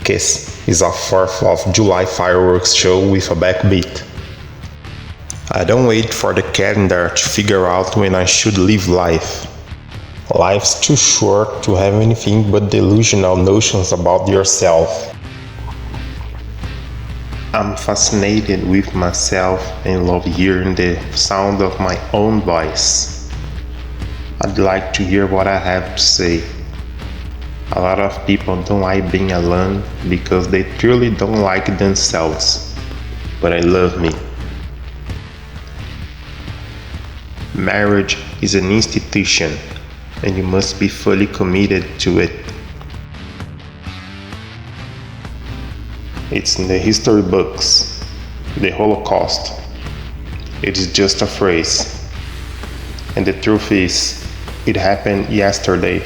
Kiss is a 4th of July fireworks show with a backbeat. I don't wait for the calendar to figure out when I should live life. Life's too short to have anything but delusional notions about yourself. I'm fascinated with myself and love hearing the sound of my own voice. I'd like to hear what I have to say. A lot of people don't like being alone because they truly don't like themselves. But I love me. Marriage is an institution, and you must be fully committed to it. It's in the history books, the Holocaust. It is just a phrase. And the truth is, it happened yesterday.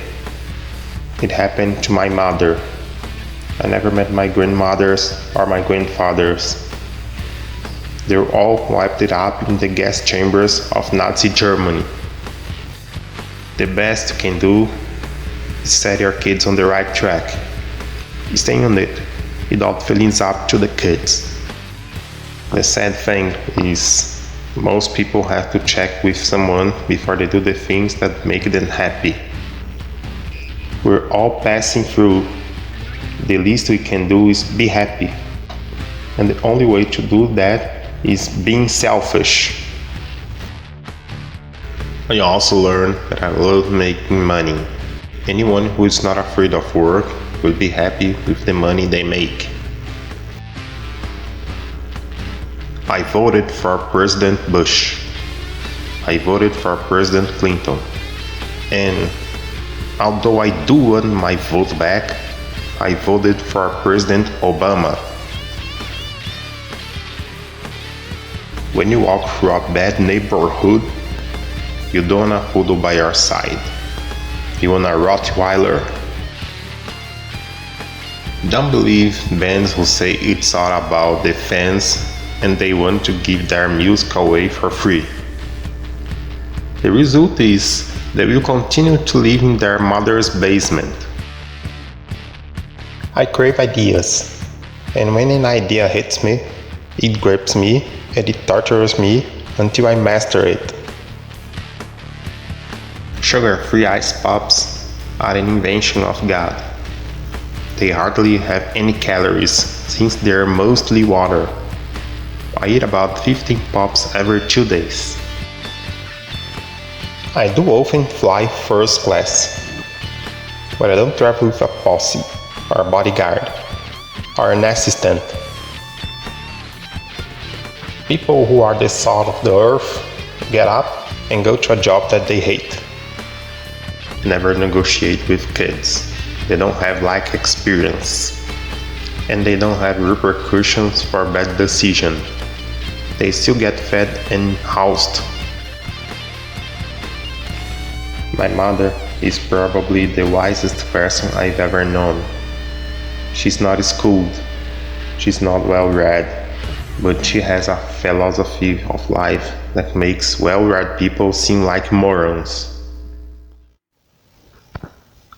It happened to my mother. I never met my grandmothers or my grandfathers. They were all wiped up in the gas chambers of Nazi Germany. The best you can do is set your kids on the right track. Stay on it without feelings up to the kids. The sad thing is, most people have to check with someone before they do the things that make them happy. We're all passing through. The least we can do is be happy. And the only way to do that is being selfish. I also learned that I love making money. Anyone who is not afraid of work will be happy with the money they make. I voted for President Bush. I voted for President Clinton. And although I do want my vote back, I voted for President Obama. When you walk through a bad neighborhood, you don't want a poodle by your side. You want a Rottweiler. Don't believe bands who say it's all about the fans and they want to give their music away for free. The result is they will continue to live in their mother's basement. I crave ideas, and when an idea hits me, it grips me and it tortures me until I master it. Sugar-free ice pops are an invention of God. They hardly have any calories since they are mostly water. I eat about 15 pops every 2 days. I do often fly first class, but I don't travel with a posse, or a bodyguard, or an assistant. People who are the salt of the earth get up and go to a job that they hate. Never negotiate with kids. They don't have life experience, and they don't have repercussions for bad decisions. They still get fed and housed. My mother is probably the wisest person I've ever known. She's not schooled, she's not well read, but she has a philosophy of life that makes well-read people seem like morons.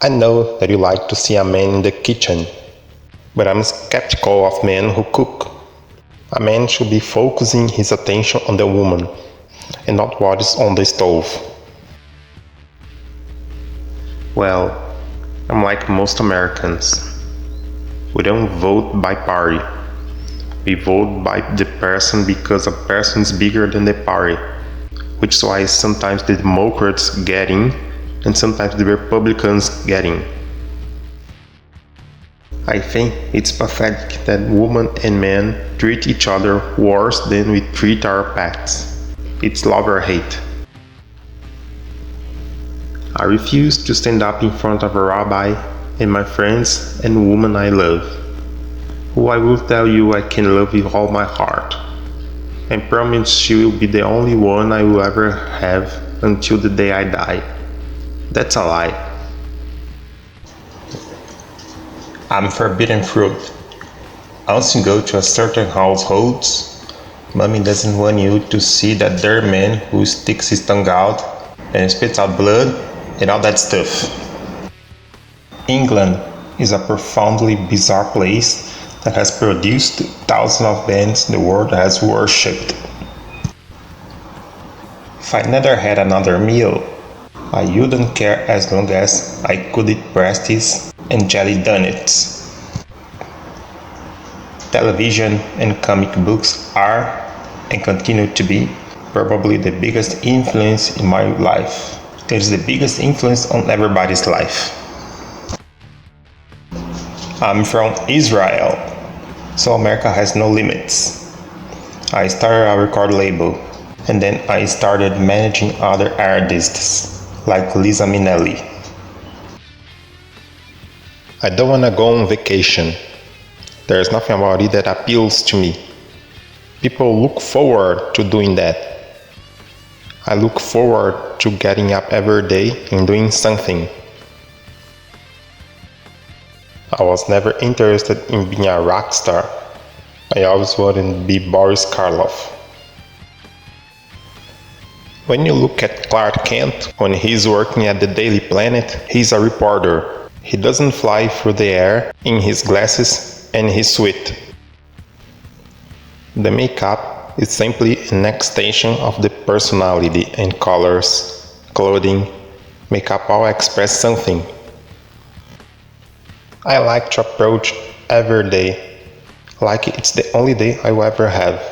I know that you like to see a man in the kitchen, but I'm skeptical of men who cook. A man should be focusing his attention on the woman, and not what is on the stove. Well, I'm like most Americans. We don't vote by party. We vote by the person because a person is bigger than the party, which is why sometimes the Democrats get in and sometimes the Republicans get in. I think it's pathetic that women and men treat each other worse than we treat our pets. It's love or hate. I refuse to stand up in front of a rabbi and my friends and woman I love, who I will tell you I can love with all my heart, and promise she will be the only one I will ever have until the day I die. That's a lie. I'm forbidden fruit. Once you go to a certain household, mommy doesn't want you to see that there are men who sticks his tongue out and spits out blood and all that stuff. England is a profoundly bizarre place that has produced thousands of bands the world has worshipped. If I never had another meal, I wouldn't care as long as I could eat pasties and jelly donuts. Television and comic books are, and continue to be, probably the biggest influence in my life. It is the biggest influence on everybody's life. I'm from Israel, so America has no limits. I started a record label, and then I started managing other artists, like Lisa Minnelli. I don't want to go on vacation. There's nothing about it that appeals to me. People look forward to doing that. I look forward to getting up every day and doing something. I was never interested in being a rock star. I always wanted to be Boris Karloff. When you look at Clark Kent, when he's working at the Daily Planet, he's a reporter. He doesn't fly through the air in his glasses and his suit. The makeup is simply an extension of the personality, and colors, clothing, makeup all express something. I like to approach every day like it's the only day I will ever have.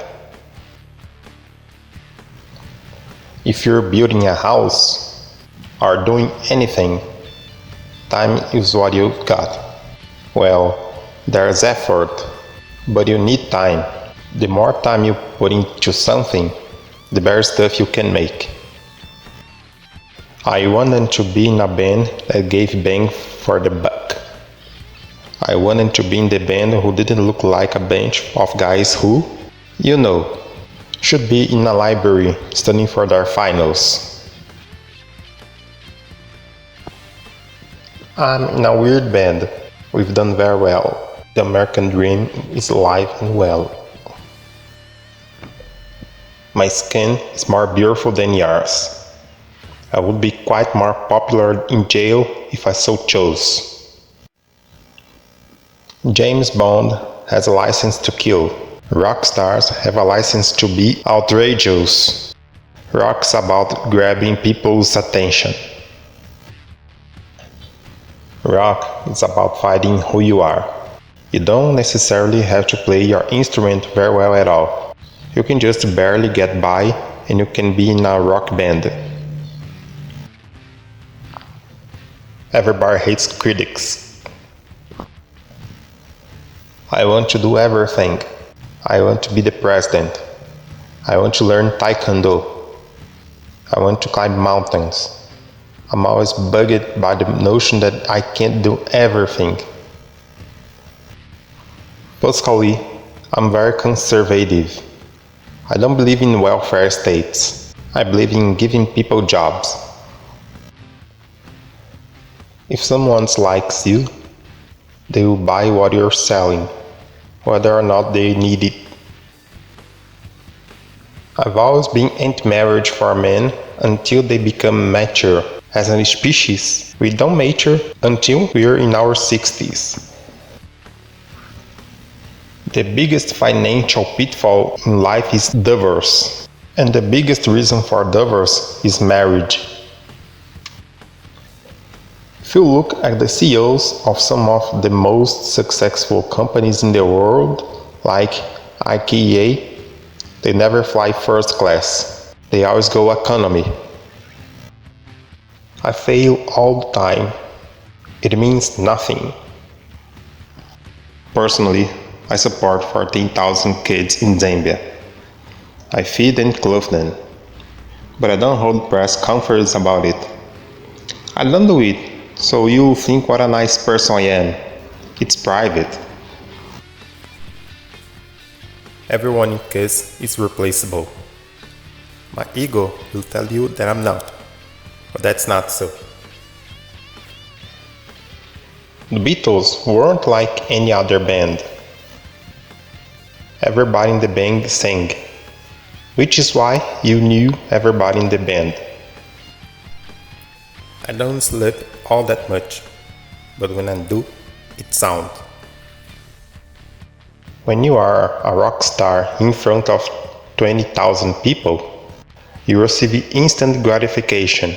If you're building a house or doing anything, time is what you've got. Well, there's effort, but you need time. The more time you put into something, the better stuff you can make. I wanted to be in a band that gave bang for the buck. I wanted to be in the band who didn't look like a bunch of guys who, should be in a library studying for their finals. I'm in a weird band. We've done very well. The American dream is alive and well. My skin is more beautiful than yours. I would be quite more popular in jail if I so chose. James Bond has a license to kill. Rock stars have a license to be outrageous. Rock's about grabbing people's attention. Rock is about finding who you are. You don't necessarily have to play your instrument very well at all. You can just barely get by and you can be in a rock band. Everybody hates critics. I want to do everything. I want to be the president. I want to learn Taekwondo. I want to climb mountains. I'm always bugged by the notion that I can't do everything. Politically, I'm very conservative. I don't believe in welfare states. I believe in giving people jobs. If someone likes you, they will buy what you're selling, whether or not they need it. I've always been anti-marriage for men until they become mature. As a species, we don't mature until we're in our 60s. The biggest financial pitfall in life is divorce, and the biggest reason for divorce is marriage. If you look at the CEOs of some of the most successful companies in the world, like IKEA, they never fly first class. They always go economy. I fail all the time. It means nothing. Personally, I support 14,000 kids in Zambia. I feed and clothe them, but I don't hold press conferences about it. I don't do it so you'll think what a nice person I am. It's private. Everyone in Kiss is replaceable. My ego will tell you that I'm not, but that's not so. The Beatles weren't like any other band. Everybody in the band sang, which is why you knew everybody in the band. I don't sleep all that much, but when I do, its sound. When you are a rock star in front of 20,000 people, you receive instant gratification.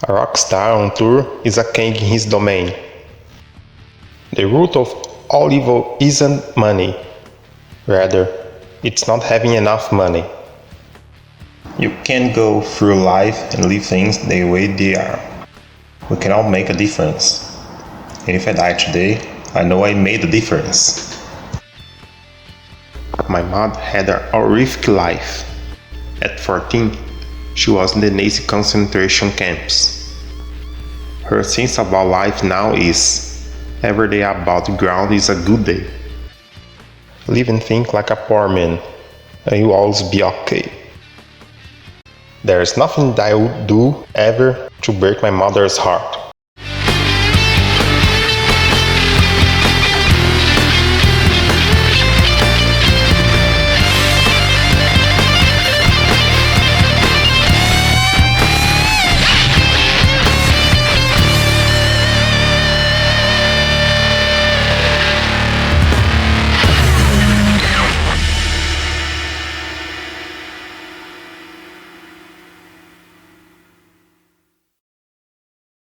A rock star on tour is a king in his domain. The root of all evil isn't money. Rather, it's not having enough money. You can't go through life and leave things the way they are. We can all make a difference. And if I die today, I know I made a difference. My mom had a horrific life. At 14, she was in the Nazi concentration camps. Her sense about life now is, every day above the ground is a good day. Live and think like a poor man, and you'll always be okay. There is nothing that I would do ever to break my mother's heart.